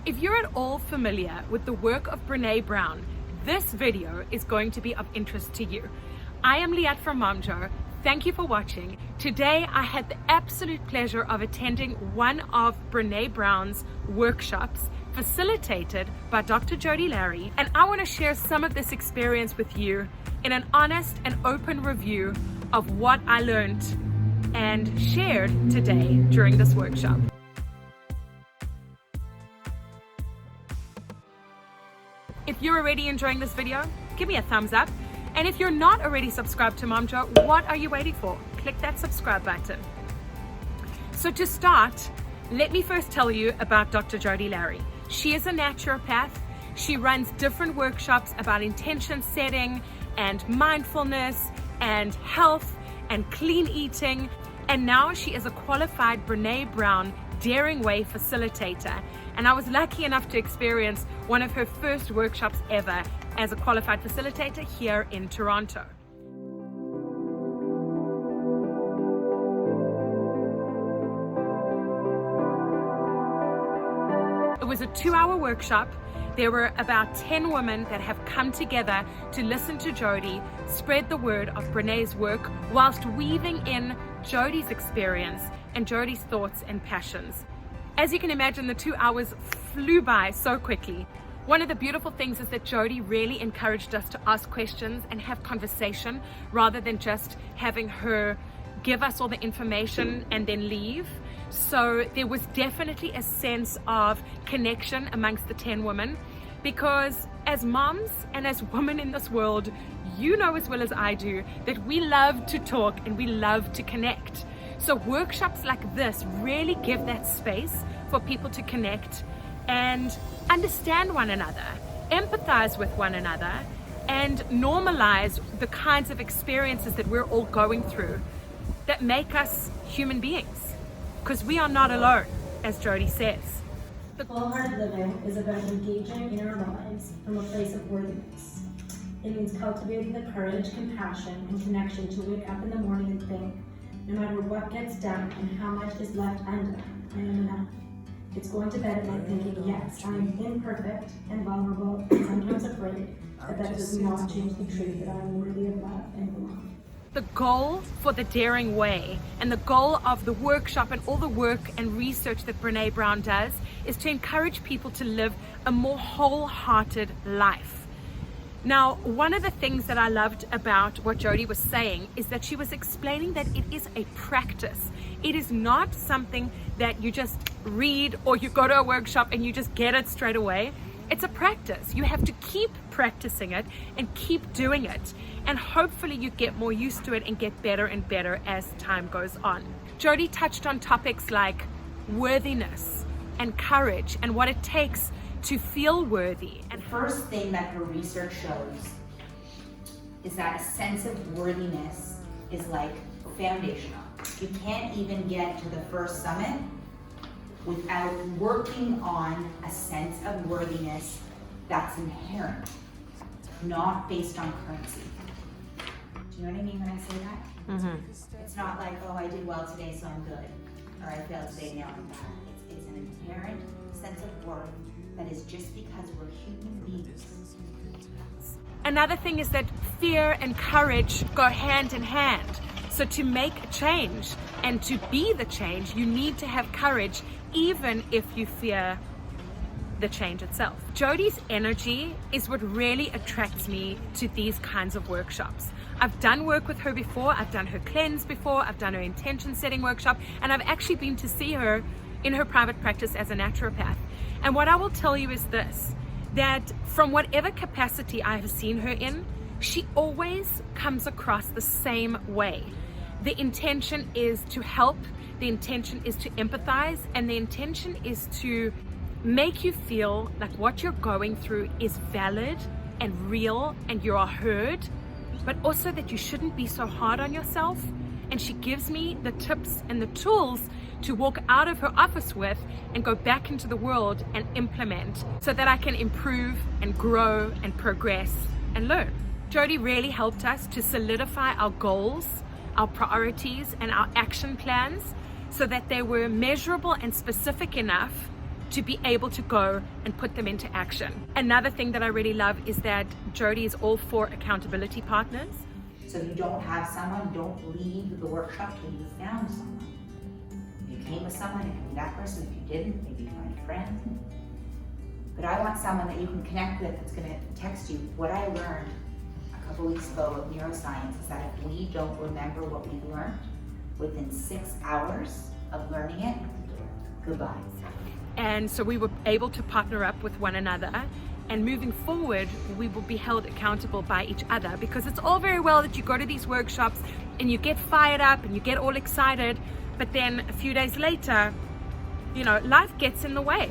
If you're at all familiar with the work of Brené Brown, this video is going to be of interest to you. I am Liat from MomJar. Thank you for watching. Today I had the absolute pleasure of attending one of Brene Brown's workshops facilitated by Dr. Jodi Larry, and I want to share some of this experience with you in an honest and open review of what I learned and shared today during this workshop. If you're already enjoying this video, give me a thumbs up. And if you're not already subscribed to MomJar, what are you waiting for? Click that subscribe button. So to start, let me first tell you about Dr. Jodi Larry. She is a naturopath. She runs different workshops about intention setting and mindfulness and health and clean eating. And now she is a qualified Brené Brown Daring Way facilitator. And I was lucky enough to experience one of her first workshops ever as a qualified facilitator here in Toronto. It was a 2-hour workshop. There were about 10 women that have come together to listen to Jodi spread the word of Brené's work whilst weaving in Jodi's experience and Jodi's thoughts and passions. As you can imagine, the 2 hours flew by so quickly. One of the beautiful things is that Jodi really encouraged us to ask questions and have conversation rather than just having her give us all the information and then leave. So there was definitely a sense of connection amongst the 10 women, because as moms and as women in this world, you know as well as I do that we love to talk and we love to connect. So workshops like this really give that space for people to connect and understand one another, empathize with one another, and normalize the kinds of experiences that we're all going through that make us human beings, because we are not alone, as Jodi says. Wholehearted living is about engaging in our lives from a place of worthiness. It means cultivating the courage, compassion, and connection to wake up in the morning and think, no matter what gets done and how much is left undone, I am enough. It's going to bed at night thinking, yes, I am imperfect and vulnerable and sometimes afraid, but that does not change the truth that I am worthy of love and belong. The goal for the Daring Way and the goal of the workshop and all the work and research that Brené Brown does is to encourage people to live a more wholehearted life. Now, one of the things that I loved about what Jodi was saying is that she was explaining that it is a practice. It is not something that you just read or you go to a workshop and you just get it straight away. It's a practice. You have to keep practicing it and keep doing it. And hopefully you get more used to it and get better and better as time goes on. Jodi touched on topics like worthiness and courage and what it takes to feel worthy. And the first thing that her research shows is that a sense of worthiness is like foundational. You can't even get to the first summit without working on a sense of worthiness that's inherent, not based on currency. Do you know what I mean when I say that? Mm-hmm. It's not like, oh, I did well today, so I'm good, or I failed today, now I'm bad. It's an inherent sense of worth that is just because we're human beings. Another thing is that fear and courage go hand in hand. So to make a change and to be the change, you need to have courage, even if you fear the change itself. Jodi's energy is what really attracts me to these kinds of workshops. I've done work with her before, I've done her cleanse before, I've done her intention setting workshop, and I've actually been to see her in her private practice as a naturopath. And what I will tell you is this, that from whatever capacity I have seen her in, she always comes across the same way. The intention is to help, the intention is to empathize, and the intention is to make you feel like what you're going through is valid and real and you are heard, but also that you shouldn't be so hard on yourself. And she gives me the tips and the tools to walk out of her office with and go back into the world and implement so that I can improve and grow and progress and learn. Jodi really helped us to solidify our goals, our priorities, and our action plans so that they were measurable and specific enough to be able to go and put them into action. Another thing that I really love is that Jody is all for accountability partners. So if you don't have someone, don't leave the workshop till you found someone. If you came with someone, it can be that person. If you didn't, maybe find a friend. But I want someone that you can connect with that's gonna text you. What I learned a couple weeks ago with neuroscience is that if we don't remember what we learned within 6 hours of learning it, goodbye. And so we were able to partner up with one another, and moving forward we will be held accountable by each other, because it's all very well that you go to these workshops and you get fired up and you get all excited, but then a few days later, you know, life gets in the way,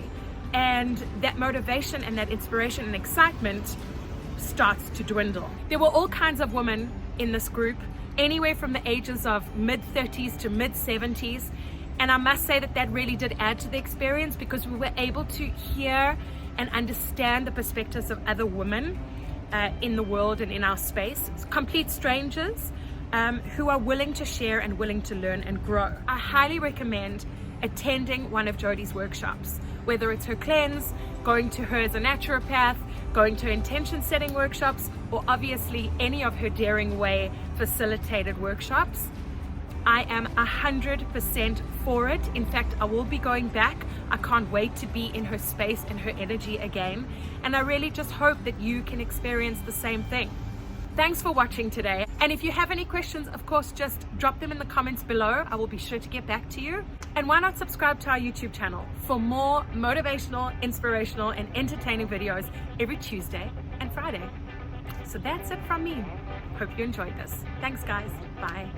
and that motivation and that inspiration and excitement starts to dwindle. There were all kinds of women in this group, anywhere from the ages of mid-30s to mid-70s. And I must say that that really did add to the experience, because we were able to hear and understand the perspectives of other women in the world and in our space, complete strangers who are willing to share and willing to learn and grow. I highly recommend attending one of Jody's workshops, whether it's her cleanse, going to her as a naturopath, going to intention setting workshops, or obviously any of her Daring Way facilitated workshops. I am 100% for it. In fact, I will be going back. I can't wait to be in her space and her energy again. And I really just hope that you can experience the same thing. Thanks for watching today. And if you have any questions, of course, just drop them in the comments below. I will be sure to get back to you. And why not subscribe to our YouTube channel for more motivational, inspirational, and entertaining videos every Tuesday and Friday. So that's it from me. Hope you enjoyed this. Thanks, guys. Bye.